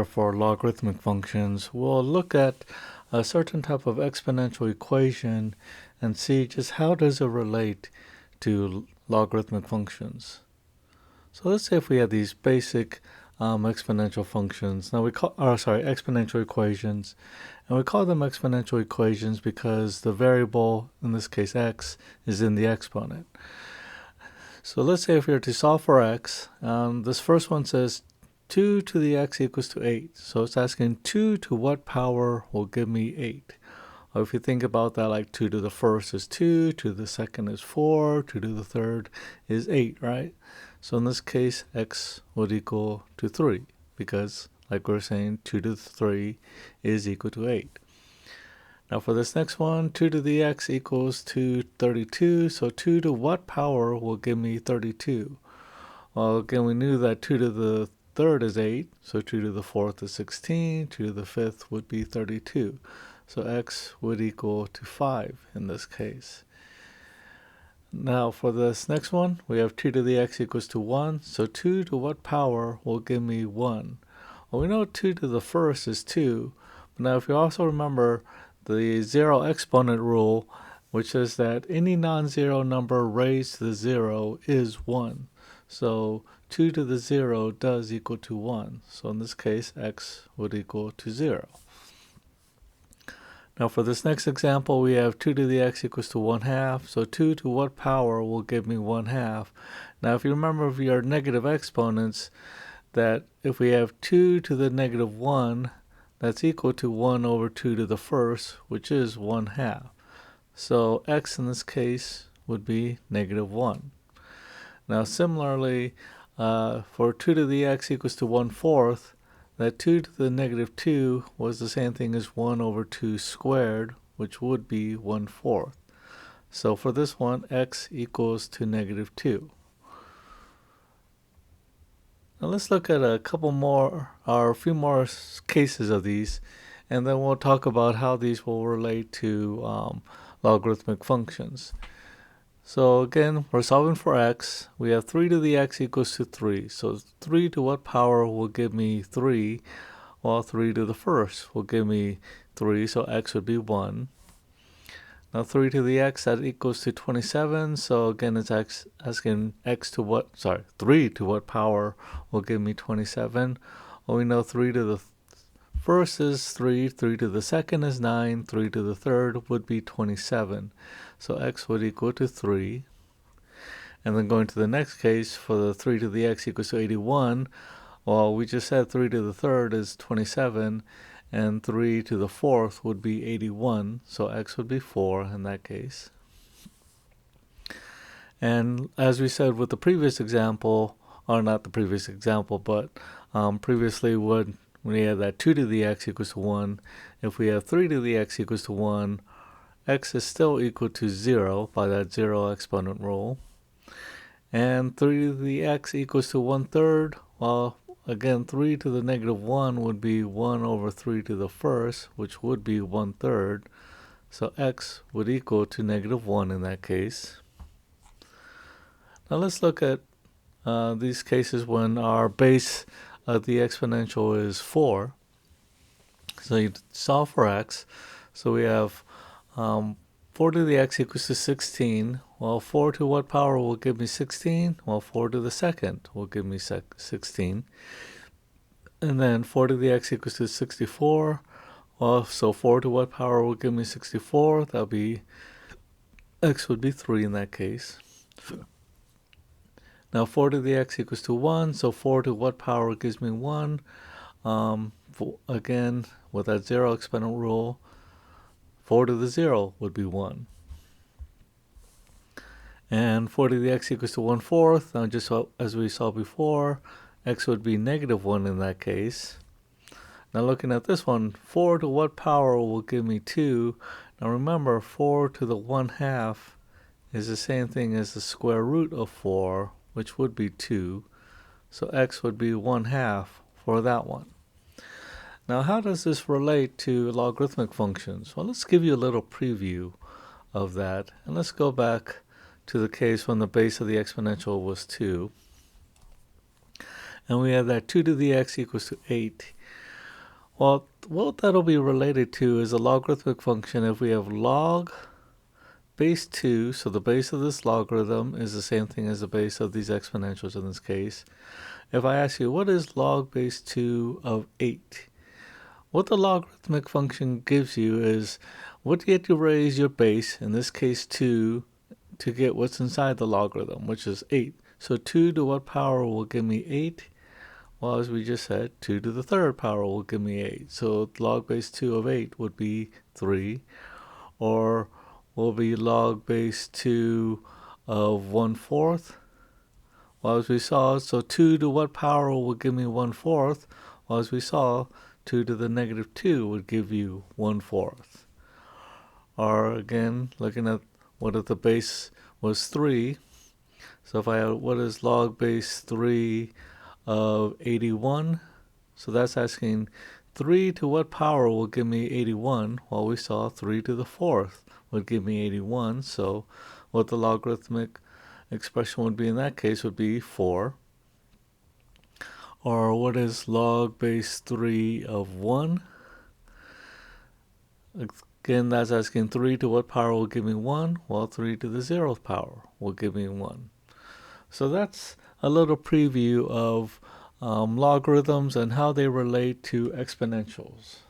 for logarithmic functions, we'll look at a certain type of exponential equation and see just how does it relate to logarithmic functions. So let's say if we have these basic exponential functions. Now exponential equations, and we call them exponential equations because the variable, in this case x, is in the exponent. So let's say if we were to solve for x, this first one says 2 to the x equals to 8. So it's asking 2 to what power will give me 8? Or if you think about that, like 2 to the first is 2, 2 to the second is 4, 2 to the third is 8, right? So in this case, x would equal to 3 because, like we're saying, 2 to the 3 is equal to 8. Now for this next one, 2 to the x equals to 32. So 2 to what power will give me 32? Well, again, we knew that 2 to the third is 8. So 2 to the fourth is 16. 2 to the fifth would be 32. So x would equal to 5 in this case. Now for this next one, we have 2 to the x equals to 1. So 2 to what power will give me 1? Well, we know 2 to the first is 2. But now if you also remember the zero exponent rule, which says that any non-zero number raised to the 0 is 1. So 2 to the 0 does equal to 1. So in this case, x would equal to 0. Now for this next example, we have 2 to the x equals to 1/2. So 2 to what power will give me 1/2? Now if you remember if your negative exponents, that if we have 2 to the negative 1, that's equal to 1 over 2 to the first, which is 1/2. So x in this case would be negative 1. Now similarly, for 2 to the x equals to 1/4, that 2 to the negative 2 was the same thing as 1 over 2 squared, which would be 1/4. So for this one, x equals to negative 2. Now let's look at a couple more, or a few more cases of these, and then we'll talk about how these will relate to logarithmic functions. So again, we're solving for x. We have 3 to the x equals to 3. So 3 to what power will give me 3? Well, 3 to the first will give me 3, so x would be 1. Now 3 to the x, that equals to 27. So again, it's asking 3 to what power will give me 27? Well, we know 3 to the first is 3, 3 to the second is 9, 3 to the third would be 27. So x would equal to 3. And then going to the next case, for the 3 to the x equals to 81, well, we just said 3 to the third is 27, and 3 to the fourth would be 81, so x would be 4 in that case. And as we said with the previous example, or not the previous example, but previously when we had that 2 to the x equals to 1, if we have 3 to the x equals to 1, x is still equal to 0 by that zero exponent rule. And 3 to the x equals to 1/3, well, again, 3 to the negative 1 would be 1 over 3 to the first, which would be 1/3. So x would equal to negative 1 in that case. Now let's look at these cases when our base of the exponential is 4. So you solve for x. So we have 4 to the x equals to 16. Well, 4 to what power will give me 16? Well, 4 to the second will give me 16. And then 4 to the x equals to 64. Well, so 4 to what power will give me 64? That'll be, x would be 3 in that case. Now 4 to the x equals to 1. So 4 to what power gives me 1? Again, with that zero exponent rule, 4 to the 0 would be 1. And 4 to the x equals to 1/4. Now just as we saw before, x would be negative 1 in that case. Now looking at this one, 4 to what power will give me 2? Now remember, 4 to the 1/2 is the same thing as the square root of 4, which would be 2. So x would be 1/2 for that one. Now how does this relate to logarithmic functions? Well, let's give you a little preview of that. And let's go back to the case when the base of the exponential was 2. And we have that 2 to the x equals to 8. Well, what that'll be related to is a logarithmic function. If we have log base 2, so the base of this logarithm is the same thing as the base of these exponentials in this case. If I ask you, what is log base 2 of 8? What the logarithmic function gives you is what you get to raise your base, in this case 2, to get what's inside the logarithm, which is 8. So 2 to what power will give me 8? Well, as we just said, 2 to the third power will give me 8. So log base 2 of 8 would be 3, or will be log base 2 of 1/4. Well, as we saw, so 2 to what power will give me 1/4? Well, as we saw, 2 to the negative 2 would give you 1/4. Or again, looking at what if the base was 3. So if I had, what is log base 3 of 81? So that's asking 3 to what power will give me 81? Well, we saw 3 to the 4th would give me 81. So what the logarithmic expression would be in that case would be 4. Or what is log base 3 of 1? Again, that's asking 3 to what power will give me 1? Well, 3 to the 0th power will give me 1. So that's a little preview of logarithms and how they relate to exponentials.